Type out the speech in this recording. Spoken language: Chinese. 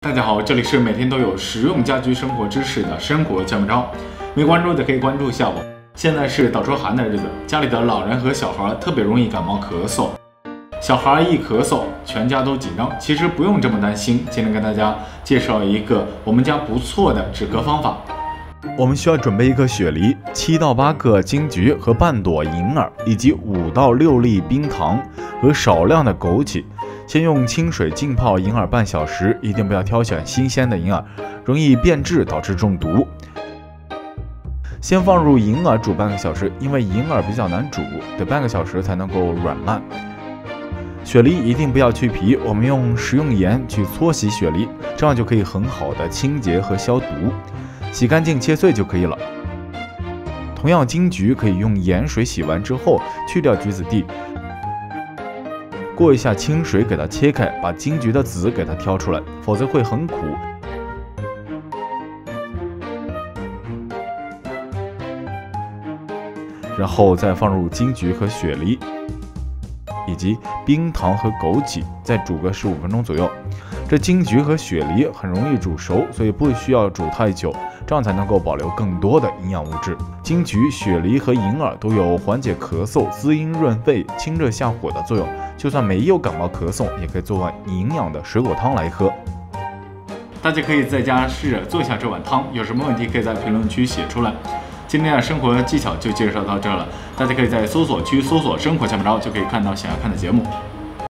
大家好，这里是每天都有实用家居生活知识的生活小妙招，没关注的可以关注一下我。现在是倒春寒的日子，家里的老人和小孩特别容易感冒咳嗽，小孩一咳嗽，全家都紧张。其实不用这么担心，今天跟大家介绍一个我们家不错的止咳方法。我们需要准备一颗雪梨、7到8个金桔和半朵银耳，以及5到6粒冰糖和少量的枸杞。先用清水浸泡银耳半小时，一定不要挑选新鲜的银耳，容易变质导致中毒。先放入银耳煮半个小时，因为银耳比较难煮，得半个小时才能够软烂。雪梨一定不要去皮，我们用食用盐去搓洗雪梨，这样就可以很好的清洁和消毒。洗干净切碎就可以了。同样，金桔可以用盐水洗完之后去掉橘子蒂，过一下清水给它切开，把金桔的籽给它挑出来，否则会很苦。然后再放入金桔和雪梨，以及冰糖和枸杞，再煮个15分钟左右。这金桔和雪梨很容易煮熟，所以不需要煮太久，这样才能够保留更多的营养物质。金桔、雪梨和银耳都有缓解咳嗽、滋阴润肺、清热下火的作用，就算没有感冒咳嗽，也可以做碗营养的水果汤来喝。大家可以在家试着做一下这碗汤，有什么问题可以在评论区写出来。今天的生活技巧就介绍到这了，大家可以在搜索区搜索“生活小妙招”就可以看到想要看的节目。